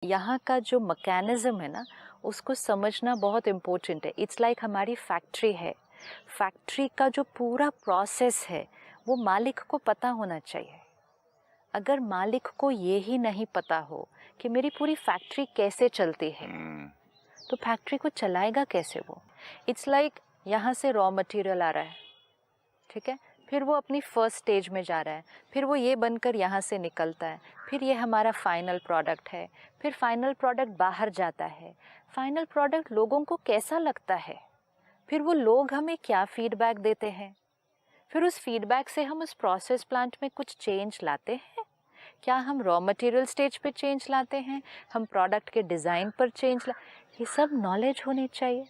यहाँ का जो मैकेनिज्म है ना, उसको समझना बहुत इम्पोर्टेंट है। इट्स लाइक हमारी फैक्ट्री है। फैक्ट्री का जो पूरा प्रोसेस है वो मालिक को पता होना चाहिए। अगर मालिक को ये ही नहीं पता हो कि मेरी पूरी फैक्ट्री कैसे चलती है, तो फैक्ट्री को चलाएगा कैसे वो? इट्स लाइक यहाँ से रॉ मटेरियल आ रहा है, ठीक है, फिर वो अपनी फर्स्ट स्टेज में जा रहा है, फिर वो ये बनकर यहाँ से निकलता है, फिर ये हमारा फाइनल प्रोडक्ट है, फिर फाइनल प्रोडक्ट बाहर जाता है। फाइनल प्रोडक्ट लोगों को कैसा लगता है, फिर वो लोग हमें क्या फीडबैक देते हैं, फिर उस फीडबैक से हम उस प्रोसेस प्लांट में कुछ चेंज लाते हैं। क्या हम रॉ मटेरियल स्टेज पे चेंज लाते हैं, हम प्रोडक्ट के डिज़ाइन पर चेंज ये सब नॉलेज होनी चाहिए।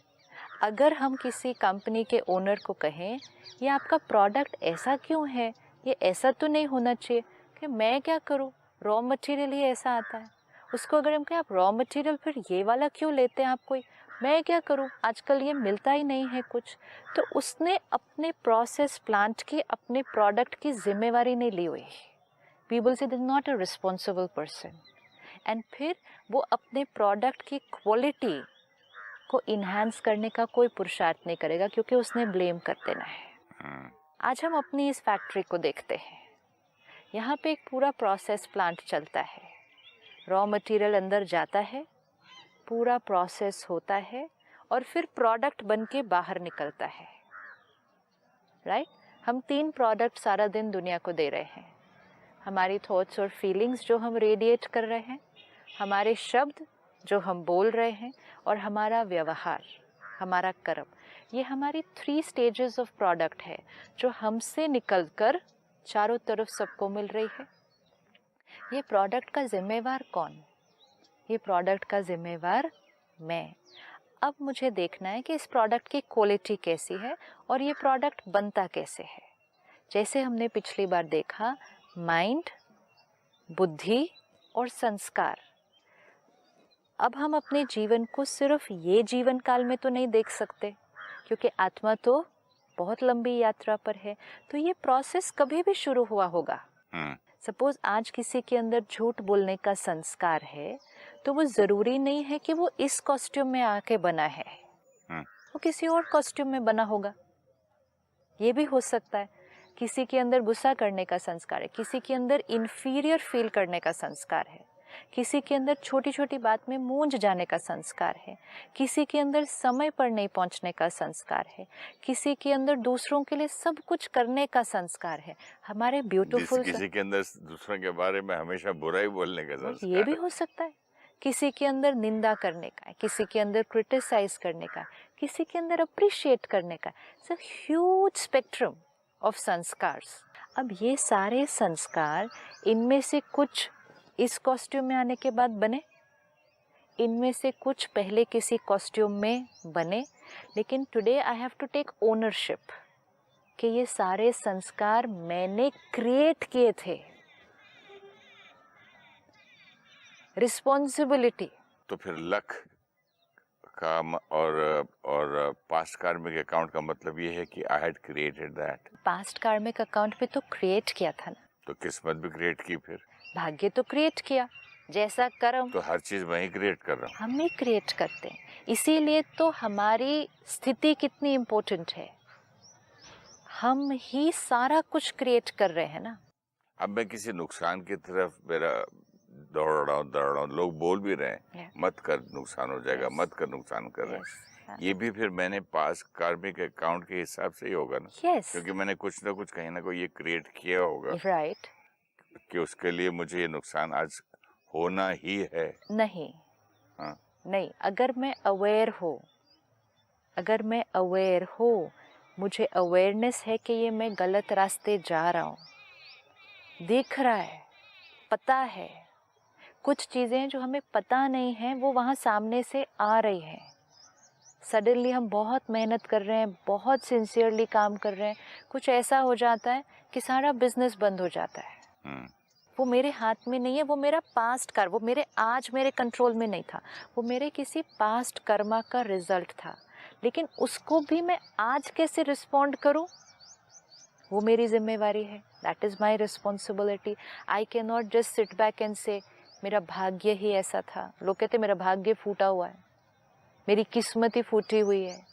अगर हम किसी कंपनी के ओनर को कहें ये आपका प्रोडक्ट ऐसा क्यों है, ये ऐसा तो नहीं होना चाहिए, कि मैं क्या करूँ, रॉ मटेरियल ही ऐसा आता है। उसको अगर हम कहें आप रॉ मटेरियल फिर ये वाला क्यों लेते हैं आप, कोई मैं क्या करूँ, आजकल ये मिलता ही नहीं है कुछ, तो उसने अपने प्रोसेस प्लांट की, अपने प्रोडक्ट की जिम्मेवारी नहीं ली हुई। पीपल से this not a responsible person. And फिर वो अपने प्रोडक्ट की क्वालिटी को इन्हांस करने का कोई पुरुषार्थ नहीं करेगा, क्योंकि उसने ब्लेम कर देना है। आज हम अपनी इस फैक्ट्री को देखते हैं। यहाँ पे एक पूरा प्रोसेस प्लांट चलता है, रॉ मटेरियल अंदर जाता है, पूरा प्रोसेस होता है और फिर प्रोडक्ट बन के बाहर निकलता है, राइट? हम 3 प्रोडक्ट सारा दिन दुनिया को दे रहे हैं। हमारी थॉट्स और फीलिंग्स जो हम रेडिएट कर रहे हैं, हमारे शब्द जो हम बोल रहे हैं, और हमारा व्यवहार, हमारा कर्म, ये हमारी 3 स्टेजेस ऑफ प्रोडक्ट है जो हमसे निकलकर चारों तरफ सबको मिल रही है। ये प्रोडक्ट का जिम्मेवार कौन? ये प्रोडक्ट का जिम्मेवार मैं। अब मुझे देखना है कि इस प्रोडक्ट की क्वालिटी कैसी है और ये प्रोडक्ट बनता कैसे है। जैसे हमने पिछली बार देखा, माइंड, बुद्धि और संस्कार। अब हम अपने जीवन को सिर्फ ये जीवन काल में तो नहीं देख सकते, क्योंकि आत्मा तो बहुत लंबी यात्रा पर है। तो ये प्रोसेस कभी भी शुरू हुआ होगा। सपोज आज किसी के अंदर झूठ बोलने का संस्कार है, तो वो जरूरी नहीं है कि वो इस कॉस्ट्यूम में आके बना है, वो किसी और कॉस्ट्यूम में बना होगा। ये भी हो सकता है। किसी के अंदर गुस्सा करने का संस्कार है, किसी के अंदर इंफीरियर फील करने का संस्कार है, किसी के अंदर छोटी छोटी बात में मूंझ जाने का संस्कार है, किसी के अंदर समय पर नहीं पहुंचने का संस्कार है, किसी के अंदर दूसरों के लिए सब कुछ करने का संस्कार है। हमारे ब्यूटीफुल किसी के अंदर दूसरों के बारे में हमेशा बुराई बोलने का संस्कार, ये भी हो सकता है। किसी के अंदर निंदा करने का है, किसी के अंदर क्रिटिसाइज करने का, किसी के अंदर अप्रिशिएट करने का। It's a huge spectrum of संस्कार्स। अब ये सारे संस्कार, इनमें से कुछ इस कॉस्ट्यूम में आने के बाद बने, इनमें से कुछ पहले किसी कॉस्ट्यूम में बने, लेकिन today I have to take ownership कि ये सारे संस्कार मैंने क्रिएट किए थे। रिस्पॉन्सिबिलिटी। तो फिर लक का और पास्ट कार्मिक अकाउंट का मतलब ये है कि I had created that. Past karmic account पे तो क्रिएट किया था ना, तो किस्मत भी क्रिएट की, फिर भाग्य तो क्रिएट किया, जैसा कर्म। तो हर चीज मैं ही क्रिएट कर रहा हूँ। हम ही क्रिएट करते हैं। इसीलिए तो हमारी स्थिति कितनी इम्पोर्टेंट है। हम ही सारा कुछ क्रिएट कर रहे हैं ना। अब मैं किसी नुकसान की तरफ मेरा दौड़ रहा हूँ, लोग बोल भी रहे हैं मत कर नुकसान हो जाएगा, मत कर नुकसान कर रहे हैं। ये भी फिर मैंने पास कार्मिक अकाउंट के हिसाब से ही होगा ना, क्योंकि मैंने कुछ ना कुछ कहीं ना कोई ये क्रिएट किया होगा, राइट, कि उसके लिए मुझे ये नुकसान आज होना ही है। नहीं, हाँ, नहीं, अगर मैं अवेयर हूँ, मुझे अवेयरनेस है कि ये मैं गलत रास्ते जा रहा हूँ, दिख रहा है, पता है। कुछ चीज़ें जो हमें पता नहीं है वो वहाँ सामने से आ रही हैं। सडनली हम बहुत मेहनत कर रहे हैं, बहुत सिंसियरली काम कर रहे हैं, कुछ ऐसा हो जाता है कि सारा बिजनेस बंद हो जाता है। वो मेरे हाथ में नहीं है, वो मेरा पास्ट कर, वो मेरे आज मेरे कंट्रोल में नहीं था, वो मेरे किसी पास्ट कर्मा का रिजल्ट था। लेकिन उसको भी मैं आज कैसे रिस्पॉन्ड करूं, वो मेरी जिम्मेवारी है। That is my responsibility. I can not just sit back and से मेरा भाग्य ही ऐसा था। लोग कहते मेरा भाग्य फूटा हुआ है, मेरी किस्मत ही फूटी हुई है।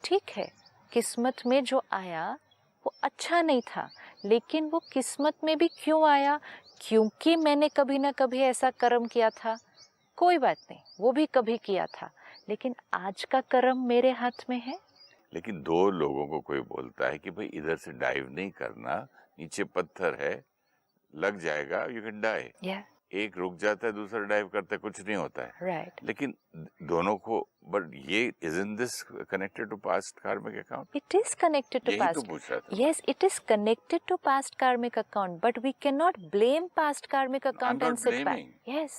ठीक है, किस्मत में जो आया वो अच्छा नहीं था, लेकिन वो किस्मत में भी क्यों आया? क्योंकि मैंने कभी ना कभी ऐसा कर्म किया था। कोई बात नहीं, वो भी कभी किया था, लेकिन आज का कर्म मेरे हाथ में है। लेकिन दो लोगों को कोई बोलता है कि भाई इधर से डाइव नहीं करना, नीचे पत्थर है, लग जाएगा, यू कैन डाई। एक रुक जाता है, दूसरा डाइव करता है, कुछ नहीं होता है। राइट। लेकिन दोनों को, बट ये isn't this connected to past karmic account? It is connected to यही past. तो पूछ रहा था। Yes, it is connected to past karmic account, but we cannot blame past karmic account and sit back. Yes.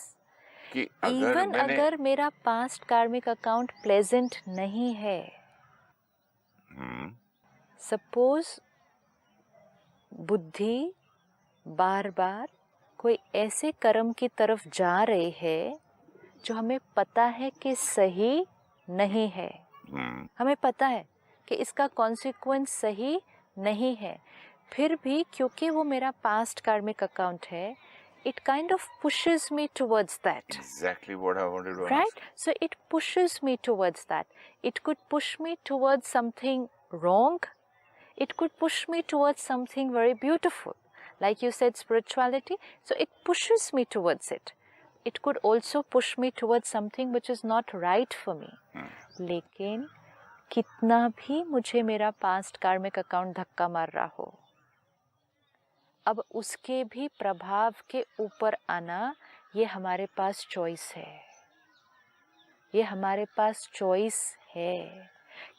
कि अगर Even अगर मेरा past karmic account pleasant नहीं है, suppose बुद्धि बार बार कोई ऐसे कर्म की तरफ जा रही है जो हमें पता है कि सही नहीं है, हमें पता है कि इसका कॉन्सिक्वेंस सही नहीं है, फिर भी क्योंकि वो मेरा पास्ट कार्मिक अकाउंट है, it kind of pushes me towards that. Exactly what I wanted to ask. Right? So it pushes me towards that. It could push me towards something wrong. It could push me towards something very beautiful. Like you said, spirituality. So it pushes me towards it. It could also push me towards something which is not right for me. लेकिन कितना भी मुझे मेरा past karmic account धक्का मार रहा हो, अब उसके भी प्रभाव के ऊपर आना, ये हमारे पास चॉइस है। ये हमारे पास चॉइस है।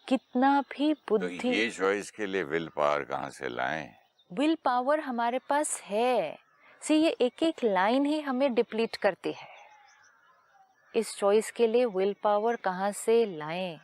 कितना भी बुद्धि, तो ये चॉइस के लिए विल पावर कहाँ से लाएं? विल पावर हमारे पास है। सी, ये एक एक लाइन ही हमें डिप्लीट करती है। इस चॉइस के लिए विल पावर कहाँ से लाएं?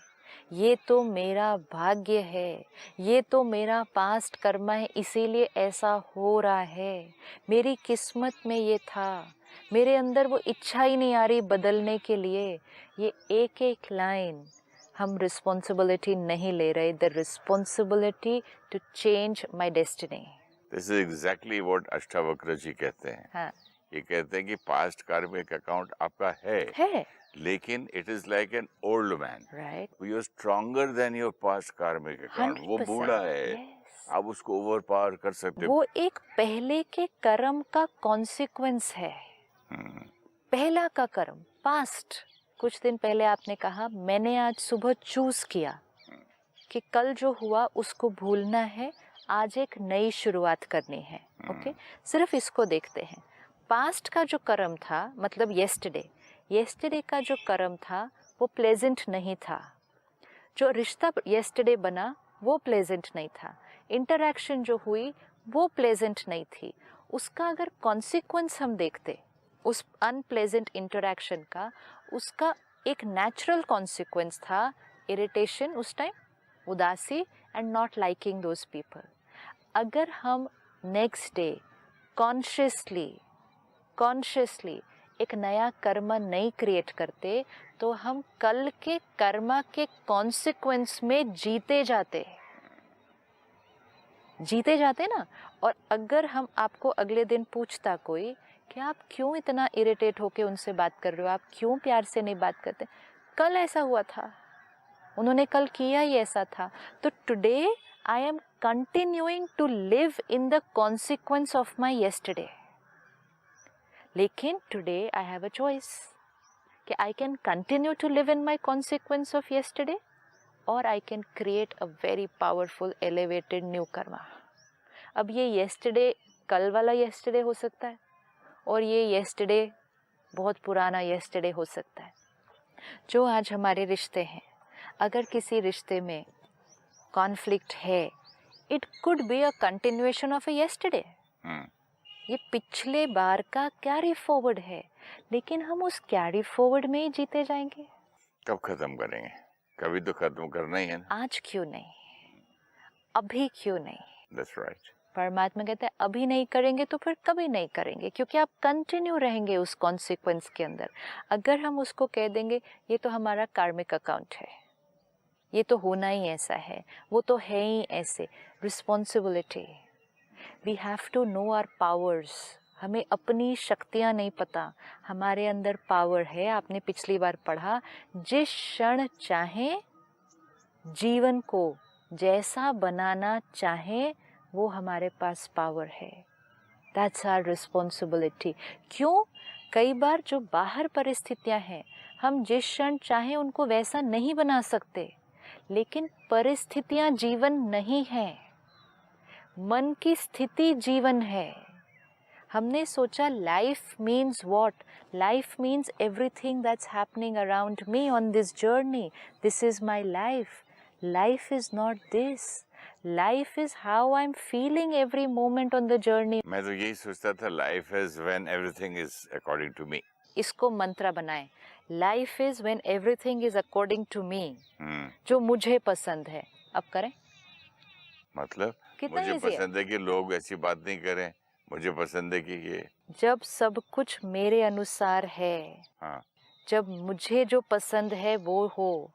ये तो मेरा भाग्य है, ये तो मेरा पास्ट कर्म है, इसीलिए ऐसा हो रहा है, मेरी किस्मत में ये था, मेरे अंदर वो इच्छा ही नहीं आ रही बदलने के लिए। ये एक एक लाइन हम रिस्पॉन्सिबिलिटी नहीं ले रहे, the responsibility to change my destiny. This is exactly what Ashtavakra ji कहते हैं। हाँ, ये कहते हैं कि पास्ट कार्मिक अकाउंट आपका है, लेकिन it is like an old man, right, you are stronger than your past karmic account. वो बूढ़ा है, आप उसको ओवर पावर कर सकते हो। वो एक पहले के कर्म का कॉन्सिक्वेंस है। पहला का कर्म, पास्ट। कुछ दिन पहले आपने कहा मैंने आज सुबह चूज किया कि कल जो हुआ उसको भूलना है, आज एक नई शुरुआत करनी है। ओके, सिर्फ इसको देखते हैं। पास्ट का जो कर्म था, मतलब येस्टरडे का जो कर्म था वो प्लेजेंट नहीं था। जो रिश्ता येस्टरडे बना वो प्लेजेंट नहीं था। इंटरैक्शन जो हुई वो प्लेजेंट नहीं थी। उसका अगर कॉन्सिक्वेंस हम देखते उस अनप्लेजेंट इंटरैक्शन का, उसका एक नेचुरल कॉन्सिक्वेंस था इरिटेशन उस टाइम, उदासी and not liking those people. अगर हम नेक्स्ट डे कॉन्शियसली एक नया कर्म नहीं क्रिएट करते तो हम कल के कर्म के कॉन्सिक्वेंस में जीते जाते ना। और अगर हम आपको अगले दिन पूछता कोई कि आप क्यों इतना इरिटेट होके उनसे बात कर रहे हो, आप क्यों प्यार से नहीं बात करते, कल ऐसा हुआ था, उन्होंने कल किया ही ऐसा था। तो today I am continuing to live in the consequence of my yesterday. लेकिन today I have a choice कि I can continue to live in my consequence of yesterday और I can create a very powerful elevated new karma. अब ये yesterday कल वाला yesterday हो सकता है और ये येस्टरडे बहुत पुराना येस्टरडे हो सकता है। जो आज हमारे रिश्ते हैं, अगर किसी रिश्ते में कॉन्फ्लिक्ट है, it could be a continuation of a yesterday. ये पिछले बार का कैरी फॉरवर्ड है, लेकिन हम उस कैरी फॉरवर्ड में ही जीते जाएंगे। कब खत्म करेंगे? कभी तो खत्म करना ही है ना। आज क्यों नहीं, अभी क्यों नहीं? That's right. परमात्मा कहते हैं अभी नहीं करेंगे तो फिर कभी नहीं करेंगे, क्योंकि आप कंटिन्यू रहेंगे उस कॉन्सिक्वेंस के अंदर। अगर हम उसको कह देंगे ये तो हमारा कार्मिक अकाउंट है, ये तो होना ही ऐसा है, वो तो है ही ऐसे। Responsibility, we have to know our powers, हमें अपनी शक्तियाँ नहीं पता, हमारे अंदर पावर है। आपने पिछली बार पढ़ा, जिस क्षण चाहें जीवन को जैसा बनाना चाहें वो हमारे पास पावर है। That's our responsibility. क्यों? कई बार जो बाहर परिस्थितियां हैं, हम जिस क्षण चाहें उनको वैसा नहीं बना सकते, लेकिन परिस्थितियां जीवन नहीं है, मन की स्थिति जीवन है। हमने सोचा life means what? Life means everything that's happening around me on this journey. This is my life. Life is not this. Life is how I am feeling every moment on the journey. मैं तो यही सोचता था, life is when everything is according to me. इसको मंत्र बनाएं, life is when everything is according to me, जो मुझे पसंद है। अब करें? मतलब कितना मुझे easy है? पसंद है कि लोग ऐसी बात नहीं करें, मुझे पसंद है कि ये। जब सब कुछ मेरे अनुसार है, हाँ। जब मुझे जो पसंद है वो हो,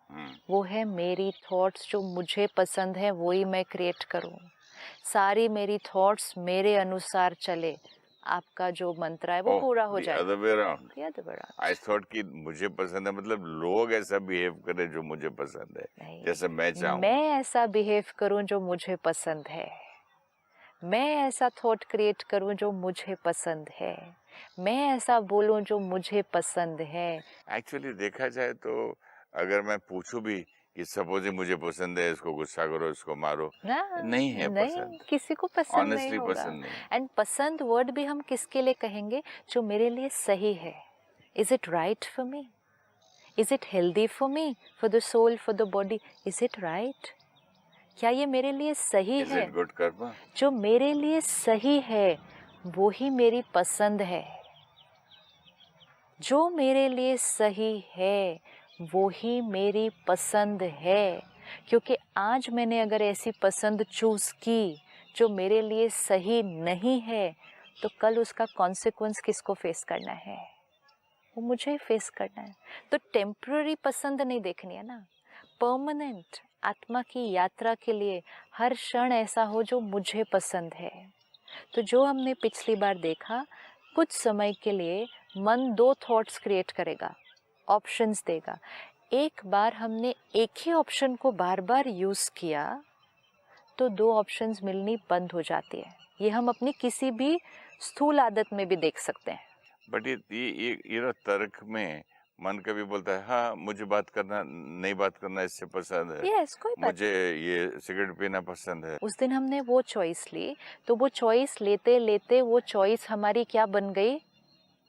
वो है मेरी थॉट्स, जो मुझे पसंद है वो ही मैं क्रिएट करूं। सारी मेरी थॉट्स मेरे अनुसार चले। आपका जो मंत्र है वो पूरा हो जाए। other way around. The other way around. I thought कि मुझे पसंद है मतलब लोग ऐसा बिहेव करें जो मुझे पसंद है, जैसे मैं चाहूँ। मैं ऐसा बिहेव करूं जो मुझे पसंद है। मैं ऐसा थॉट क्रिएट करूं जो मुझे पसंद है। मैं ऐसा बोलूं जो मुझे पसंद है। एक्चुअली देखा जाए तो अगर मैं पूछूं भी कि सपोज मुझे पसंद है, इसको गुस्सा करो, इसको मारो, नहीं है पसंद। किसी को पसंद Honestly नहीं होगा। पसंद नहीं। एंड पसंद वर्ड भी हम किसके लिए कहेंगे? जो मेरे लिए सही है। Is it right for me? Is it healthy for me, for the soul, for the body? Is it right? क्या ये मेरे लिए सही Is है? it good karma? जो मेरे लिए सही है वो ही मेरी पसंद है। जो मेरे लिए सही है वो ही मेरी पसंद है। क्योंकि आज मैंने अगर ऐसी पसंद चूज की जो मेरे लिए सही नहीं है, तो कल उसका कॉन्सिक्वेंस किसको फेस करना है? वो मुझे ही फेस करना है। तो टेम्पररी पसंद नहीं देखनी है ना, परमानेंट आत्मा की यात्रा के लिए हर क्षण ऐसा हो जो मुझे पसंद है। तो जो हमने पिछली बार देखा, कुछ समय के लिए मन दो थॉट्स क्रिएट करेगा, ऑप्शंस देगा। एक बार हमने एक ही ऑप्शन को बार बार यूज़ किया तो दो ऑप्शंस मिलनी बंद हो जाती है। ये हम अपनी किसी भी स्थूल आदत में भी देख सकते हैं। बट ये तर्क में मन कभी बोलता है, हाँ मुझे बात करना, नहीं बात करना इससे पसंद है। Yes, कोई बात मुझे ये सिगरेट पीना पसंद है। उस दिन हमने वो चॉइस ली, तो वो चॉइस लेते लेते वो चॉइस हमारी क्या बन गई?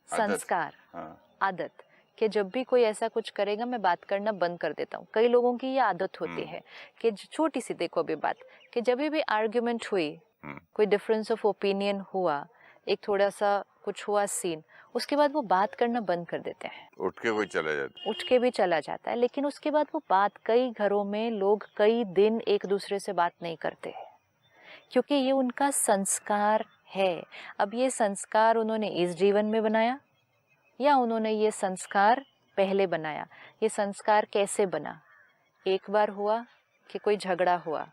संस्कार। हाँ। आदत। कि जब भी कोई ऐसा कुछ करेगा मैं बात करना बंद कर देता हूँ। कई लोगों की ये आदत होती है कि छोटी सी देखो अभी बात, कि जब भी आर्ग्यूमेंट हुई, कोई डिफरेंस ऑफ ओपिनियन हुआ, एक थोड़ा सा कुछ हुआ सीन, उसके बाद वो बात करना बंद कर देते हैं। उठ के कोई चला जाता है। उठ के भी चला जाता है, लेकिन उसके बाद वो बात, कई घरों में लोग कई दिन एक दूसरे से बात नहीं करते, क्योंकि ये उनका संस्कार है। अब ये संस्कार उन्होंने इस जीवन में बनाया या उन्होंने ये संस्कार पहले बनाया? ये संस्कार कैसे बना? एक बार हुआ कि कोई झगड़ा हुआ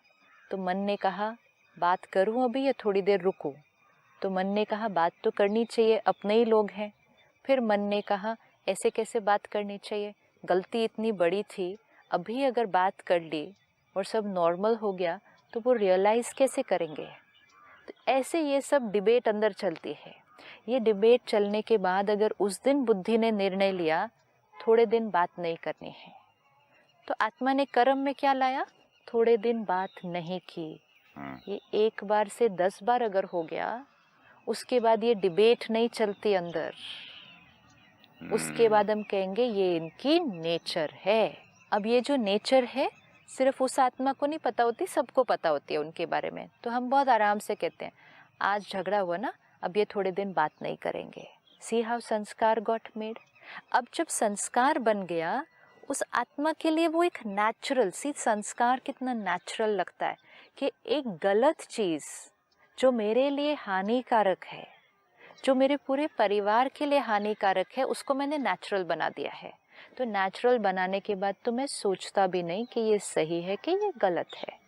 तो मन ने कहा बात करूं अभी या थोड़ी देर रुकूं? तो मन ने कहा बात तो करनी चाहिए, अपने ही लोग हैं। फिर मन ने कहा ऐसे कैसे बात करनी चाहिए, गलती इतनी बड़ी थी, अभी अगर बात कर ली और सब नॉर्मल हो गया तो वो रियलाइज़ कैसे करेंगे? तो ऐसे ये सब डिबेट अंदर चलती है। ये डिबेट चलने के बाद अगर उस दिन बुद्धि ने निर्णय लिया थोड़े दिन बात नहीं करनी है, तो आत्मा ने कर्म में क्या लाया? थोड़े दिन बात नहीं की। ये एक बार से 10 बार अगर हो गया, उसके बाद ये डिबेट नहीं चलती अंदर, उसके बाद हम कहेंगे ये इनकी नेचर है। अब ये जो नेचर है सिर्फ उस आत्मा को नहीं पता होती, सबको पता होती है उनके बारे में। तो हम बहुत आराम से कहते हैं आज झगड़ा हुआ ना, अब ये थोड़े दिन बात नहीं करेंगे। सी हाउ संस्कार गॉट मेड। अब जब संस्कार बन गया उस आत्मा के लिए वो एक नेचुरल सी, संस्कार कितना नेचुरल लगता है कि एक गलत चीज़ जो मेरे लिए हानिकारक है, जो मेरे पूरे परिवार के लिए हानिकारक है, उसको मैंने नेचुरल बना दिया है। तो नेचुरल बनाने के बाद तो मैं सोचता भी नहीं कि ये सही है कि ये गलत है।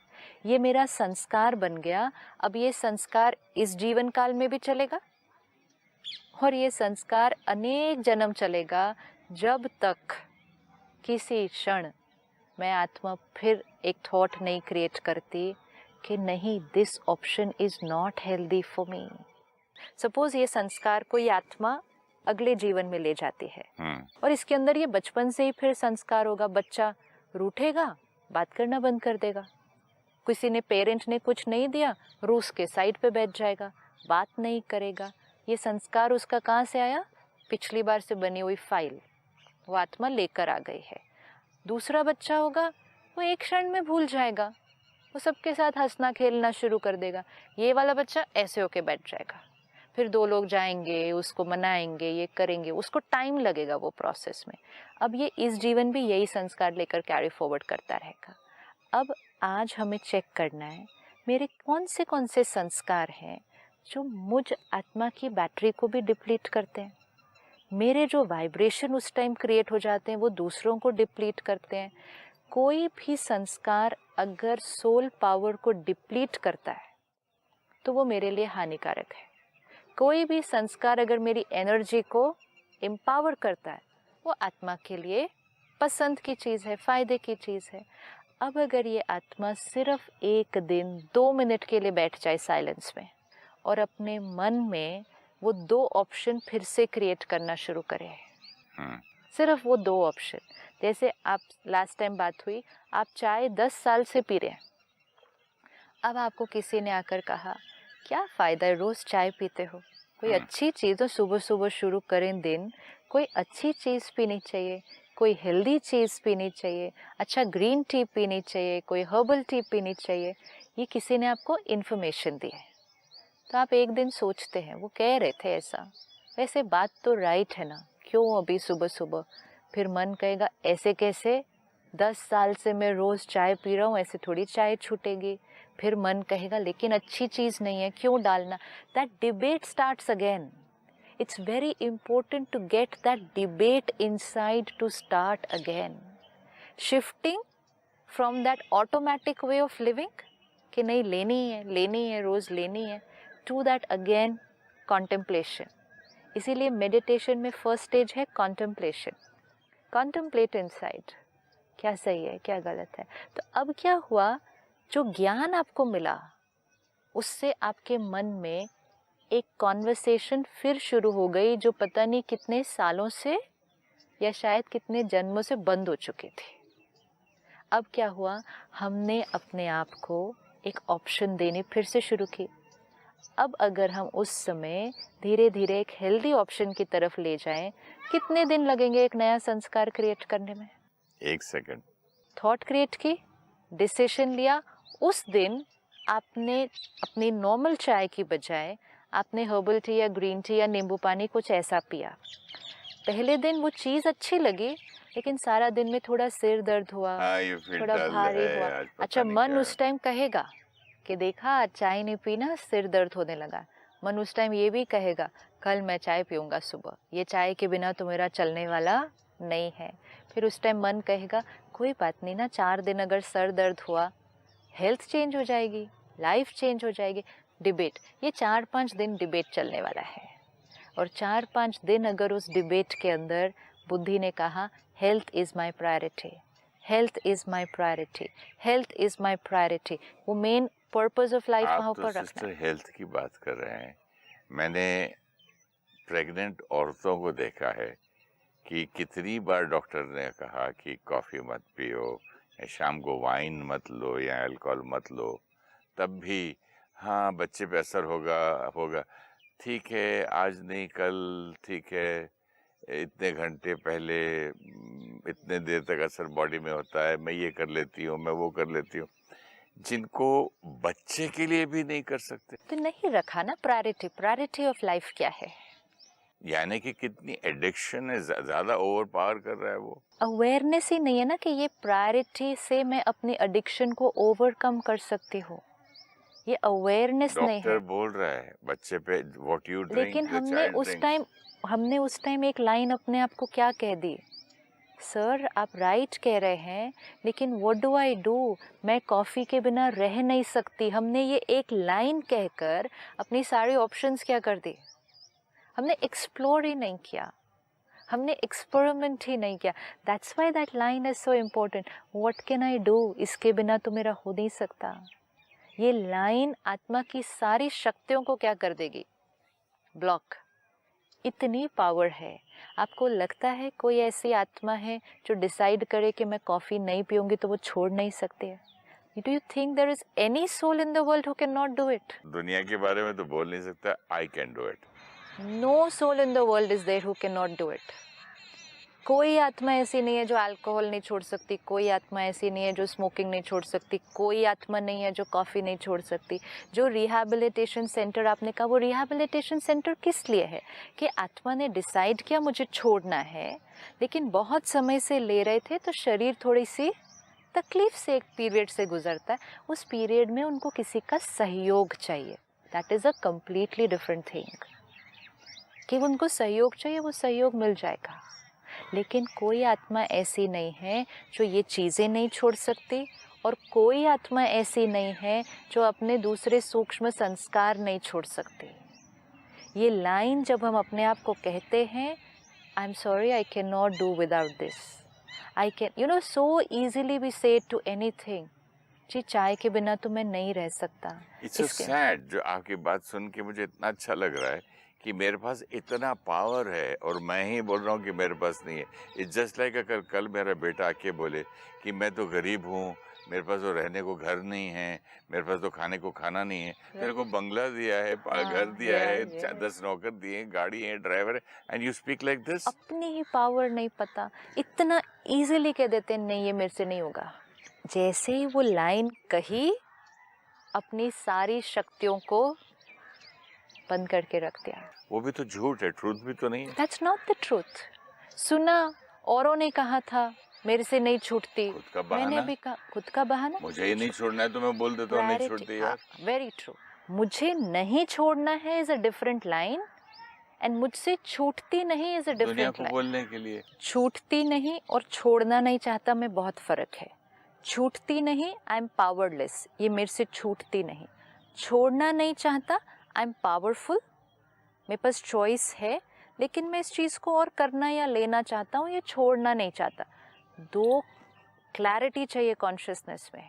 ये मेरा संस्कार बन गया। अब ये संस्कार इस जीवन काल में भी चलेगा, और ये संस्कार अनेक जन्म चलेगा, जब तक किसी क्षण मैं आत्मा फिर एक थॉट नहीं क्रिएट करती कि नहीं, this option is not healthy for me. Suppose ये संस्कार कोई आत्मा अगले जीवन में ले जाती है और इसके अंदर ये बचपन से ही फिर संस्कार होगा। बच्चा रूठेगा, बात करना बंद कर देगा। किसी ने, पेरेंट ने कुछ नहीं दिया, रूस के साइड पे बैठ जाएगा, बात नहीं करेगा। ये संस्कार उसका कहाँ से आया? पिछली बार से बनी हुई फाइल वो आत्मा लेकर आ गई है। दूसरा बच्चा होगा, वो एक क्षण में भूल जाएगा, वो सबके साथ हंसना खेलना शुरू कर देगा। ये वाला बच्चा ऐसे होके बैठ जाएगा। फिर 2 लोग जाएंगे, उसको मनाएंगे, ये करेंगे, उसको टाइम लगेगा वो प्रोसेस में। अब ये इस जीवन भी यही संस्कार लेकर कैरी फॉरवर्ड करता रहेगा। अब आज हमें चेक करना है मेरे कौन से संस्कार हैं जो मुझ आत्मा की बैटरी को भी डिप्लीट करते हैं। मेरे जो वाइब्रेशन उस टाइम क्रिएट हो जाते हैं वो दूसरों को डिप्लीट करते हैं। कोई भी संस्कार अगर सोल पावर को डिप्लीट करता है तो वो मेरे लिए हानिकारक है। कोई भी संस्कार अगर मेरी एनर्जी को एम्पावर करता है वो आत्मा के लिए पसंद की चीज़ है, फ़ायदे की चीज़ है। अब अगर ये आत्मा सिर्फ 1 दिन 2 मिनट के लिए बैठ जाए साइलेंस में और अपने मन में वो 2 ऑप्शन फिर से क्रिएट करना शुरू करे, सिर्फ वो 2 ऑप्शन। जैसे आप लास्ट टाइम बात हुई, आप चाय 10 साल से पी रहे हैं, अब आपको किसी ने आकर कहा क्या फ़ायदा है रोज़ चाय पीते हो, कोई अच्छी चीज़ हो, सुबह सुबह शुरू करें दिन, कोई अच्छी चीज़ पीनी चाहिए, कोई हेल्दी चीज़ पीनी चाहिए, अच्छा ग्रीन टी पीनी चाहिए, कोई हर्बल टी पीनी चाहिए। ये किसी ने आपको इन्फॉर्मेशन दी है, तो आप एक दिन सोचते हैं वो कह रहे थे ऐसा, वैसे बात तो राइट है ना, क्यों अभी सुबह सुबह। फिर मन कहेगा ऐसे कैसे, 10 साल से मैं रोज़ चाय पी रहा हूँ, ऐसे थोड़ी चाय छूटेगी। फिर मन कहेगा लेकिन अच्छी चीज़ नहीं है, क्यों डालना। That debate starts again. It's very important to get that debate inside to start again. Shifting from that automatic way of living कि नहीं लेनी है रोज़ लेनी है, to that again contemplation. इसीलिए meditation में first stage है contemplation. Contemplate inside. क्या सही है, क्या गलत है। तो अब क्या हुआ, जो ज्ञान आपको मिला उससे आपके मन में एक कॉन्वर्सेशन फिर शुरू हो गई जो पता नहीं कितने सालों से या शायद कितने जन्मों से बंद हो चुकी थी। अब क्या हुआ, हमने अपने आप को एक ऑप्शन देने फिर से शुरू की। अब अगर हम उस समय धीरे धीरे एक हेल्दी ऑप्शन की तरफ ले जाएं, कितने दिन लगेंगे एक नया संस्कार क्रिएट करने में? 1 सेकंड। थॉट क्रिएट की, डिसीजन लिया, उस दिन आपने अपनी नॉर्मल चाय की बजाय आपने हर्बल टी या ग्रीन टी या नींबू पानी कुछ ऐसा पिया। पहले दिन वो चीज़ अच्छी लगी, लेकिन सारा दिन में थोड़ा सिर दर्द हुआ, थोड़ा भारी हुआ। अच्छा, मन उस टाइम कहेगा कि देखा आज चाय नहीं पीना, सिर दर्द होने लगा। मन उस टाइम ये भी कहेगा कल मैं चाय पीऊँगा सुबह, ये चाय के बिना तो मेरा चलने वाला नहीं है। फिर उस टाइम मन कहेगा कोई बात नहीं ना, 4 दिन अगर सर दर्द हुआ, हेल्थ चेंज हो जाएगी, लाइफ चेंज हो जाएगी। डिबेट, ये 4-5 दिन डिबेट चलने वाला है। और 4-5 दिन अगर उस डिबेट के अंदर बुद्धि ने कहा health is my priority, health is my priority, health is my priority, वो मेन पर्पस ऑफ लाइफ वहाँ पर रखना। आप हेल्थ की बात कर रहे हैं, मैंने प्रेग्नेंट औरतों को देखा है कि कितनी बार डॉक्टर ने कहा कि कॉफ़ी मत पियो, शाम को वाइन मत लो या अल्कोहल मत लो, तब भी हाँ बच्चे पे असर होगा, ठीक है आज नहीं कल, ठीक है इतने घंटे पहले इतने देर तक असर बॉडी में होता है, मैं ये कर लेती हूँ, मैं वो कर लेती हूँ। जिनको बच्चे के लिए भी नहीं कर सकते तो नहीं रखा ना प्रायोरिटी ऑफ लाइफ क्या है। यानी कि कितनी एडिक्शन है, ज़्यादा ओवर पावर कर रहा है वो। अवेयरनेस ही नहीं है ना कि ये प्रायोरिटी से मैं अपनी एडिक्शन को ओवरकम कर सकती हूँ, ये अवेयरनेस नहीं है। डॉक्टर बोल रहा है बच्चे पे व्हाट यू ड्रिंक, लेकिन हमने उस टाइम एक लाइन अपने आप को क्या कह दी, सर आप राइट कह रहे हैं लेकिन व्हाट डू आई डू, मैं कॉफ़ी के बिना रह नहीं सकती। हमने ये एक लाइन कहकर अपनी सारी ऑप्शंस क्या कर दी, हमने एक्सप्लोर ही नहीं किया, हमने एक्सपेरिमेंट ही नहीं किया। That's why that line is so important, what can I do, इसके बिना तो मेरा हो नहीं सकता। ये लाइन आत्मा की सारी शक्तियों को क्या कर देगी, ब्लॉक। इतनी पावर है। आपको लगता है कोई ऐसी आत्मा है जो डिसाइड करे कि मैं कॉफ़ी नहीं पीऊँगी तो वो छोड़ नहीं सकती है? Do you think there is any soul in the world who cannot do it? दुनिया के बारे में तो बोल नहीं सकता, I can do it. No soul in the world is there who cannot do it. कोई आत्मा ऐसी नहीं है जो अल्कोहल नहीं छोड़ सकती, कोई आत्मा ऐसी नहीं है जो स्मोकिंग नहीं छोड़ सकती, कोई आत्मा नहीं है जो कॉफ़ी नहीं छोड़ सकती। जो रिहैबिलिटेशन सेंटर आपने कहा, वो रिहैबिलिटेशन सेंटर किस लिए है कि आत्मा ने डिसाइड किया मुझे छोड़ना है, लेकिन बहुत समय से ले रहे थे तो शरीर थोड़ी सी तकलीफ से एक पीरियड से गुजरता है, उस पीरियड में उनको किसी का सहयोग चाहिए। That is a completely different thing. कि उनको सहयोग चाहिए, वो सहयोग मिल जाएगा। लेकिन कोई आत्मा ऐसी नहीं है जो ये चीज़ें नहीं छोड़ सकती, और कोई आत्मा ऐसी नहीं है जो अपने दूसरे सूक्ष्म संस्कार नहीं छोड़ सकती। ये लाइन जब हम अपने आप को कहते हैं, I am sorry I can not do without this, I can, you know, so easily we say to anything, जी चाय के बिना तो मैं नहीं रह सकता। It's so sad. जो आपकी बात सुन के मुझे इतना अच्छा लग रहा है कि मेरे पास इतना पावर है और मैं ही बोल रहा हूँ कि मेरे पास नहीं है। इट्स जस्ट लाइक अगर कल मेरा बेटा आके बोले कि मैं तो गरीब हूँ, मेरे पास तो रहने को घर नहीं है, मेरे पास तो खाने को खाना नहीं है, मेरे को बंगला दिया है, घर दिया है, 10 नौकर दिए, गाड़ी है, ड्राइवर है, and you speak like this. अपनी ही पावर नहीं पता, इतना इजीली कह देते नहीं ये मेरे से नहीं होगा। जैसे ही वो लाइन कही, अपनी सारी शक्तियों को बंद करके रख दिया। वो भी तो झूठ है, ट्रूथ भी तो नहीं है। That's not the truth. सुना, औरों ने कहा था मेरे से नहीं छूटती, खुद का बहाना। मैंने भी कहा, खुद का बहाना। मुझे ही नहीं छोड़ना है तो मैं बोल देता हूँ नहीं छोड़ती यार। Very true. मुझे नहीं छोड़ना है is a different line, and मुझसे छूटती नहीं इज अ डिफरेंट लाइन। बोलने के लिए छूटती नहीं और छोड़ना नहीं चाहता में बहुत फर्क है। छूटती नहीं, आई एम पावरलेस, ये मेरे से छूटती नहीं। छोड़ना नहीं चाहता, आई एम पावरफुल, मेरे पास चॉइस है, लेकिन मैं इस चीज़ को और करना या लेना चाहता हूँ, ये छोड़ना नहीं चाहता। दो क्लैरिटी चाहिए कॉन्शियसनेस में।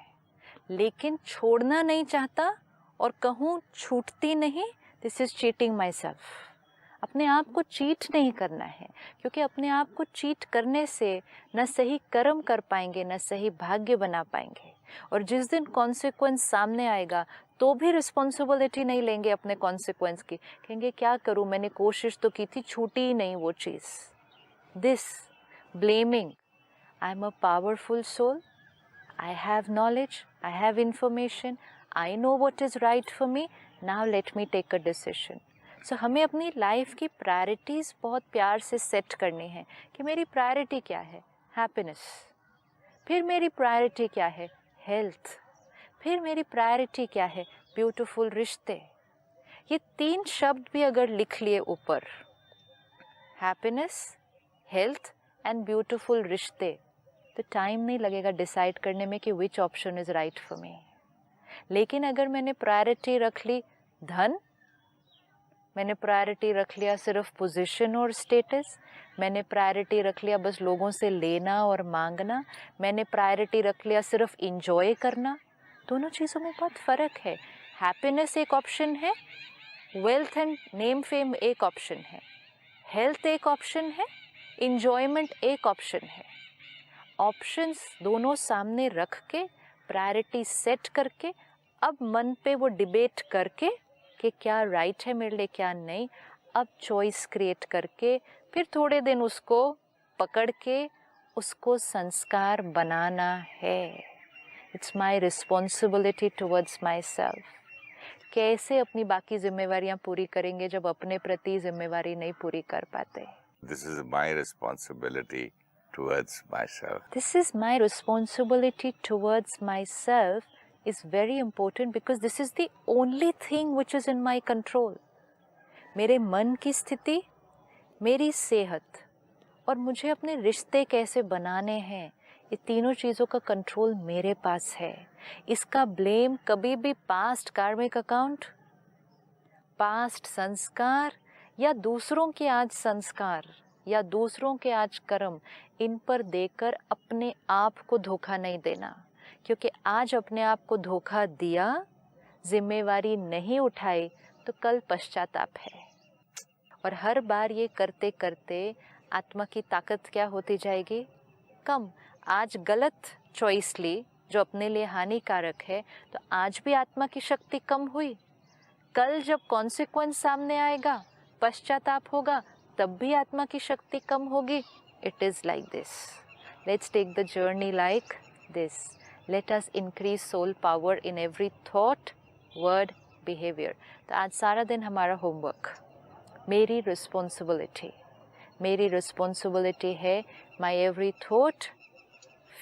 लेकिन छोड़ना नहीं चाहता और कहूँ छूटती नहीं, this is cheating my self. अपने आप को चीट नहीं करना है, क्योंकि अपने आप को चीट करने से न सही कर्म कर पाएंगे, न सही भाग्य बना पाएंगे। और जिस दिन कॉन्सिक्वेंस सामने आएगा तो भी रिस्पॉन्सिबिलिटी नहीं लेंगे अपने कॉन्सिक्वेंस की, कहेंगे क्या करूं, मैंने कोशिश तो की थी, छूटी ही नहीं वो चीज़। This blaming, I am a powerful soul, I have knowledge, I have information, I know what is right for me, now let me take a decision. So हमें अपनी लाइफ की प्रायोरिटीज़ बहुत प्यार से सेट करनी है कि मेरी प्रायोरिटी क्या है, हैप्पीनेस, फिर मेरी प्रायोरिटी क्या है, हेल्थ, फिर मेरी प्रायोरिटी क्या है, ब्यूटीफुल रिश्ते। ये 3 शब्द भी अगर लिख लिए ऊपर, हैप्पीनेस, हेल्थ एंड ब्यूटीफुल रिश्ते, तो टाइम नहीं लगेगा डिसाइड करने में कि which option is right for मी। लेकिन अगर मैंने प्रायोरिटी रख ली धन, मैंने प्रायोरिटी रख लिया सिर्फ पोजीशन और स्टेटस, मैंने प्रायोरिटी रख लिया बस लोगों से लेना और मांगना, मैंने प्रायोरिटी रख लिया सिर्फ इंजॉय करना, दोनों चीज़ों में बहुत फ़र्क है। हैप्पीनेस एक ऑप्शन है, वेल्थ एंड नेम फेम एक ऑप्शन है, हेल्थ एक ऑप्शन है, इंजॉयमेंट एक ऑप्शन है। ऑप्शंस दोनों सामने रख के, प्रायोरिटी सेट करके, अब मन पे वो डिबेट करके कि क्या राइट है मेरे लिए, क्या नहीं, अब चॉइस क्रिएट करके, फिर थोड़े दिन उसको पकड़ के उसको संस्कार बनाना है। It's my responsibility towards my self. कैसे अपनी बाकी जिम्मेवारियां पूरी करेंगे जब अपने प्रति जिम्मेवारी नहीं पूरी कर पाते। This is my responsibility towards my self. This is my responsibility towards my self is very important because this is the only thing which is in my control. मेरे मन की स्थिति, मेरी सेहत और मुझे अपने रिश्ते कैसे बनाने हैं, ये तीनों चीज़ों का कंट्रोल मेरे पास है। इसका ब्लेम कभी भी पास्ट कार्मिक अकाउंट, पास्ट संस्कार या दूसरों के आज संस्कार या दूसरों के आज कर्म, इन पर देकर अपने आप को धोखा नहीं देना, क्योंकि आज अपने आप को धोखा दिया, जिम्मेवारी नहीं उठाई, तो कल पश्चाताप है। और हर बार ये करते करते आत्मा की ताकत क्या होती जाएगी? कम। आज गलत चॉइस ली जो अपने लिए हानिकारक है, तो आज भी आत्मा की शक्ति कम हुई। कल जब कॉन्सिक्वेंस सामने आएगा, पश्चाताप होगा, तब भी आत्मा की शक्ति कम होगी। It is like this. Let's take the journey like this. Let us increase soul power in every thought, word, behaviour. तो आज सारा दिन हमारा होमवर्क, मेरी रिस्पॉन्सिबिलिटी है my every thought,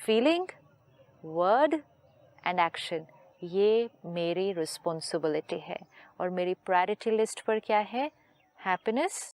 feeling, word and action, ये मेरी रिस्पॉन्सिबिलिटी है। और मेरी प्रायोरिटी लिस्ट पर क्या है? हैप्पीनेस,